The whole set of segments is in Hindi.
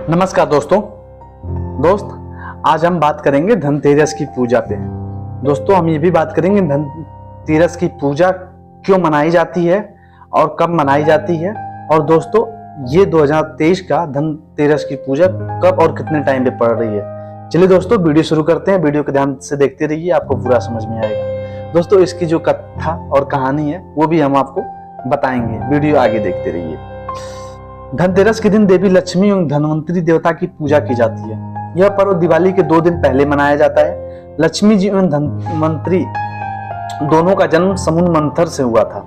नमस्कार दोस्त आज हम बात करेंगे धनतेरस की पूजा पे। दोस्तों हम ये भी बात करेंगे धनतेरस की पूजा क्यों मनाई जाती है और कब मनाई जाती है, और दोस्तों ये 2023 का धनतेरस की पूजा कब और कितने टाइम पे पड़ रही है। चलिए दोस्तों वीडियो शुरू करते हैं। वीडियो को ध्यान से देखते रहिए, आपको पूरा समझ में आएगा। दोस्तों इसकी जो कथा और कहानी है वो भी हम आपको बताएंगे, वीडियो आगे देखते रहिए। धनतेरस के दिन देवी लक्ष्मी एवं धनवंतरी देवता की पूजा की जाती है। यह पर्व दिवाली के 2 दिन पहले मनाया जाता है। लक्ष्मी जी एवं धनवंतरी दोनों का जन्म समुद्र मंथन से हुआ था।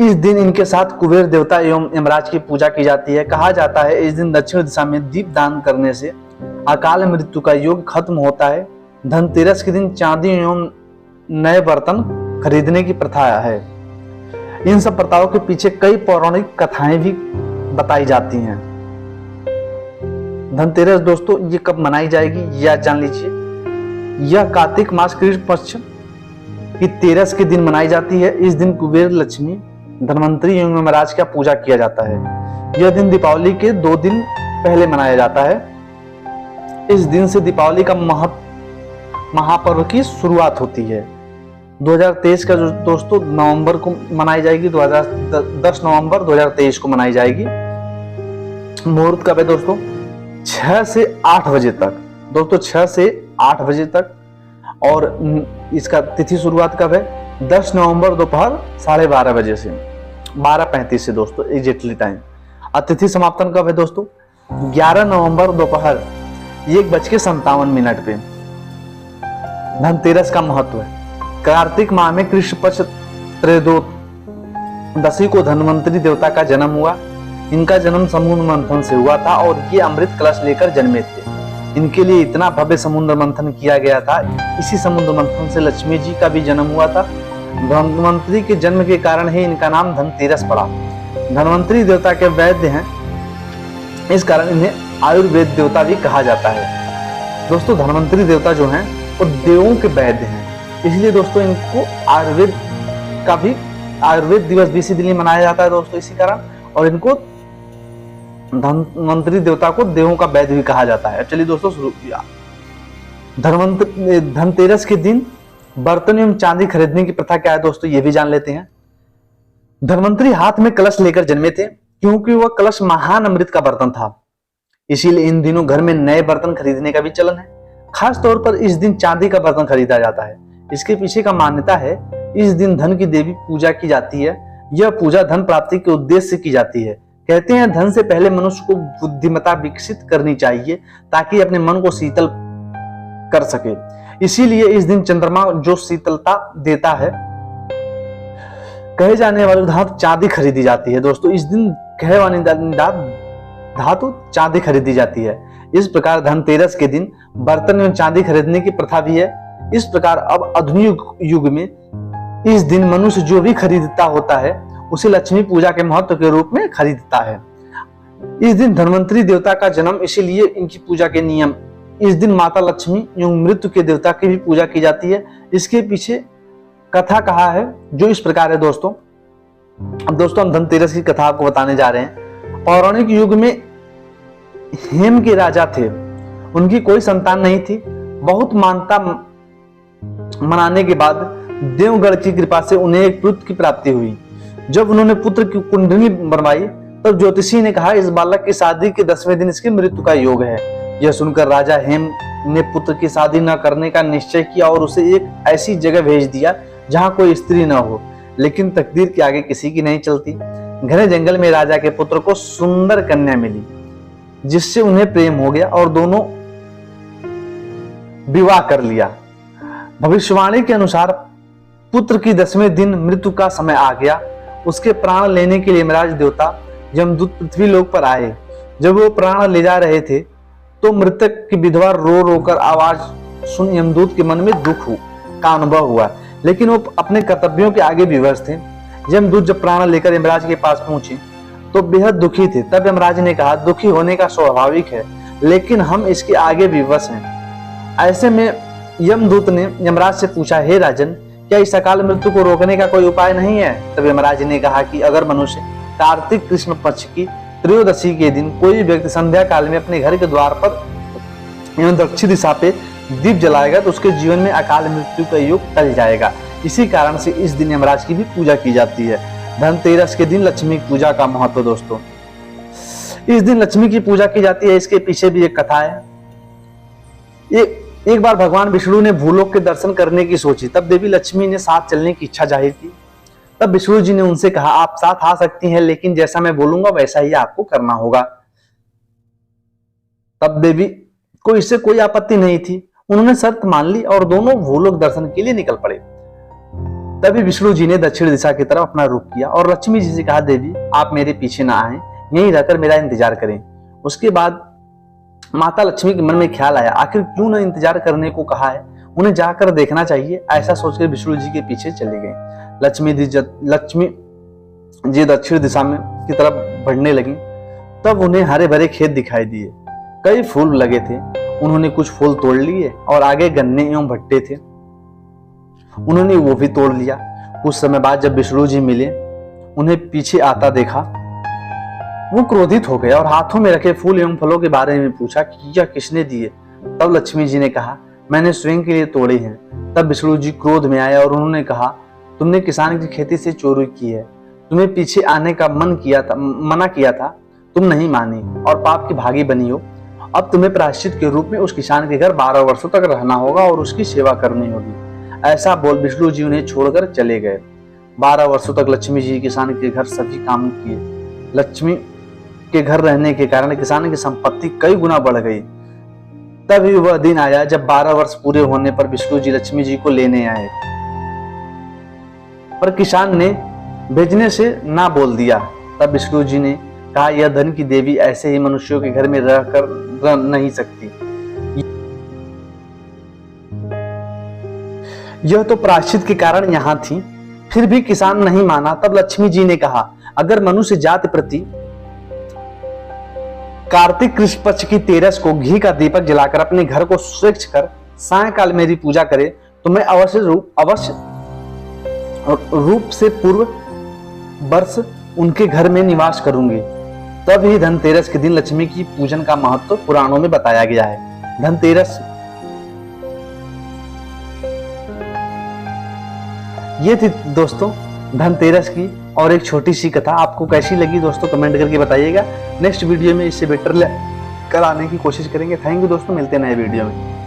इस दिन इनके साथ कुबेर देवता एवं यमराज की पूजा की जाती है। कहा जाता है इस दिन दक्षिण दिशा में दीप दान करने से अकाल मृत्यु का योग खत्म होता है। धनतेरस के दिन चांदी एवं नए बर्तन खरीदने की प्रथा है। इन सब प्रथाओं के पीछे कई पौराणिक कथाएं भी बताई जाती हैं। धनतेरस दोस्तों ये कब मनाई जाएगी यह जान लीजिए। यह कार्तिक मास कृष्ण पक्ष की 13 के दिन मनाई जाती है। इस दिन कुबेर लक्ष्मी धनवंतरी एवं यमराज का पूजा किया जाता है। यह दिन दीपावली के 2 दिन पहले मनाया जाता है। इस दिन से दीपावली का महापर्व की शुरुआत होती है। 2023 का जो दोस्तों नवंबर को मनाई जाएगी, 10 नवंबर 2023 को मनाई जाएगी। मुहूर्त कब है दोस्तों? 6 से 8 बजे तक। दोस्तों 6 से 8 बजे तक। और इसका तिथि शुरुआत कब है? 10 नवंबर दोपहर 12:30 बजे से 12:35 से दोस्तों एग्जैक्टली टाइम। और तिथि समापन कब है दोस्तों? 11 नवंबर दोपहर 1:57 पे। धनतेरस का महत्व है। कार्तिक माह में कृष्ण पक्ष त्रयोदशी को धनवंतरी देवता का जन्म हुआ। इनका जन्म समुद्र मंथन से हुआ था और ये अमृत कलश लेकर जन्मे थे। इनके लिए इतना भव्य समुद्र मंथन किया गया था। इसी समुद्र मंथन से लक्ष्मी जी का भी जन्म हुआ था। धनवंतरी के जन्म के कारण ही इनका नाम धनतेरस पड़ा। धनवंतरी देवता के वैद्य हैं, इस कारण इन्हें आयुर्वेद देवता भी कहा जाता है। दोस्तों धनवंतरी देवता जो हैं वो देवों के वैद्य हैं, इसलिए दोस्तों इनको आयुर्वेद दिवस भी इसी दिन मनाया जाता है दोस्तों इसी कारण। और इनको धनवंतरी देवता को देवों का वैद्य भी कहा जाता है। चलिए दोस्तों शुरू किया। धनतेरस के दिन बर्तन एवं चांदी खरीदने की प्रथा क्या है दोस्तों ये भी जान लेते हैं। धनवंतरी हाथ में कलश लेकर जन्मे थे, क्योंकि वह कलश महान अमृत का बर्तन था। इसीलिए इन दिनों घर में नए बर्तन खरीदने का भी चलन है। खास तौर पर इस दिन चांदी का बर्तन खरीदा जाता है। इसके पीछे का मान्यता है इस दिन धन की देवी पूजा की जाती है। यह पूजा धन प्राप्ति के उद्देश्य से की जाती है। कहते हैं धन से पहले मनुष्य को बुद्धिमत्ता विकसित करनी चाहिए ताकि अपने मन को शीतल कर सके। इसीलिए इस दिन चंद्रमा जो शीतलता देता है कहे जाने वाली धातु चांदी खरीदी जाती है। दोस्तों इस दिन कहे वाली धातु चांदी खरीदी जाती है। इस प्रकार धनतेरस के दिन बर्तन एवं चांदी खरीदने की प्रथा भी है। इस प्रकार अब आधुनिक युग में इस दिन मनुष्य जो भी खरीदता होता है उसे लक्ष्मी पूजा के महत्व के रूप में खरीदता है। इस दिन धनवंतरी देवता का जन्म, इसीलिए इनकी पूजा के नियम। इस दिन माता लक्ष्मी एवं मृत्यु के देवता की भी पूजा की जाती है। इसके पीछे कथा कहा है जो इस प्रकार है दोस्तों। अब दोस्तों हम धनतेरस की कथा आपको बताने जा रहे हैं। पौराणिक युग में हेम के राजा थे, उनकी कोई संतान नहीं थी। बहुत मानता मनाने के बाद देवगढ़ की कृपा से उन्हें एक पुत्र की प्राप्ति हुई। जब उन्होंने पुत्र की कुंडली बनवाई तब ज्योतिषी ने कहा इस बालक की शादी के 10वें दिन इसकी मृत्यु का योग है। यह सुनकर राजा हेम ने पुत्र की शादी न करने का निश्चय किया और उसे एक ऐसी जगह भेज दिया जहां कोई स्त्री न हो। लेकिन तकदीर के आगे किसी की नहीं चलती। घने जंगल में राजा के पुत्र को सुंदर कन्या मिली, जिससे उन्हें प्रेम हो गया और दोनों विवाह कर लिया। भविष्यवाणी के अनुसार पुत्र की 10वें दिन मृत्यु का समय आ गया। उसके प्राण लेने के लिए यमराज देवता यमदूत पृथ्वी लोक पर आए। जब वो प्राण ले जा रहे थे तो मृतक की विधवा रो रोकर आवाज सुन यमदूत के मन में दुख का अनुभव हुआ, लेकिन वो अपने कर्तव्यों के आगे विवश थे। यमदूत जब प्राण लेकर यमराज के पास पहुंचे तो बेहद दुखी थे। तब यमराज ने कहा दुखी होने का स्वाभाविक है, लेकिन हम इसके आगे विवश हैं। ऐसे में यमदूत ने यमराज से पूछा, हे राजन, क्या इस अकाल मृत्यु को रोकने का कोई उपाय नहीं है? तब यमराज ने कहा कि अगर मनुष्य कार्तिक कृष्ण पक्ष की त्रयोदशी के दिन कोई व्यक्ति संध्या काल में अपने घर के द्वार पर एवं दक्षिण दिशा पे दीप जलाएगा तो उसके जीवन में अकाल मृत्यु का योग टल जाएगा। इसी कारण से इस दिन यमराज की भी पूजा की जाती है। धनतेरस के दिन लक्ष्मी पूजा का महत्व दोस्तों, इस दिन लक्ष्मी की पूजा की जाती है। इसके पीछे भी एक कथा है। एक बार भगवान विष्णु ने भूलोक के दर्शन करने की सोची, तब देवी लक्ष्मी ने साथ चलने की इच्छा जाहिर की। तब विष्णु जी ने उनसे कहा, आप साथ आ सकती हैं, लेकिन जैसा मैं बोलूंगा वैसा ही आपको करना होगा। तब देवी को इससे कोई आपत्ति नहीं थी। उन्होंने शर्त मान ली और दोनों भूलोक दर्शन के लिए निकल पड़े। तभी विष्णु जी ने दक्षिण दिशा की तरफ अपना रुख किया और लक्ष्मी जी से कहा, देवी आप मेरे पीछे ना आए, यहीं रहकर मेरा इंतजार करें। उसके बाद माता लक्ष्मी के मन में ख्याल आया, आखिर क्यों न इंतजार करने को कहा है, उन्हें जाकर देखना चाहिए। ऐसा सोचकर विष्णु जी के पीछे चले गए। लक्ष्मी जी दक्षिण दिशा में की तरफ बढ़ने लगी। तब उन्हें हरे भरे खेत दिखाई दिए, कई फूल लगे थे। उन्होंने कुछ फूल तोड़ लिए और आगे गन्ने एवं भट्टे थे, उन्होंने वो भी तोड़ लिया। कुछ समय बाद जब विष्णु जी मिले, उन्हें पीछे आता देखा, वो क्रोधित हो गए और हाथों में रखे फूल एवं फलों के बारे में पूछा कि यह किसने दिए। तब लक्ष्मी जी ने कहा, मैंने स्वयं के लिए तोड़े हैं। तब विष्णु जी क्रोध में आए और उन्होंने कहा, तुमने किसान की खेती से चोरी की है, तुम्हें पीछे आने का मना किया था, तुम नहीं मानी और पाप की भागी बनी हो। अब तुम्हें प्रायश्चित के रूप में उस किसान के घर 12 वर्षों तक रहना होगा और उसकी सेवा करनी होगी। ऐसा बोल विष्णु जी उन्हें छोड़कर चले गए। 12 वर्षों तक लक्ष्मी जी किसान के घर सभी काम किए। लक्ष्मी के घर रहने के कारण किसान की संपत्ति कई गुना बढ़ गई। तभी वह दिन आया जब 12 वर्ष पूरे होने पर विष्णु जी लक्ष्मी जी को लेने आए, पर किसान ने भेजने से ना बोल दिया। तब विष्णु जी ने कहा, यह धन की देवी ऐसे ही मनुष्यों के घर में रहकर रह नहीं सकती। यह तो प्रायश्चित के कारण यहाँ थी, फिर भी किसान नहीं माना। तब लक्ष्मी जी ने कहा, अगर मनुष्य जाति प्रति कार्तिक कृष्ण पक्ष की 13 को घी का दीपक जलाकर अपने घर को स्वच्छ कर सायंकाल मेरी पूजा करे तो मैं अवश्य रूप से पूर्व वर्ष उनके घर में निवास करूंगी। तब ही धनतेरस के दिन लक्ष्मी की पूजन का महत्व पुराणों में बताया गया है। धनतेरस ये थी दोस्तों धनतेरस की और एक छोटी सी कथा। आपको कैसी लगी दोस्तों कमेंट करके बताइएगा। नेक्स्ट वीडियो में इससे बेटर कराने की कोशिश करेंगे। थैंक यू दोस्तों, मिलते हैं नए वीडियो में।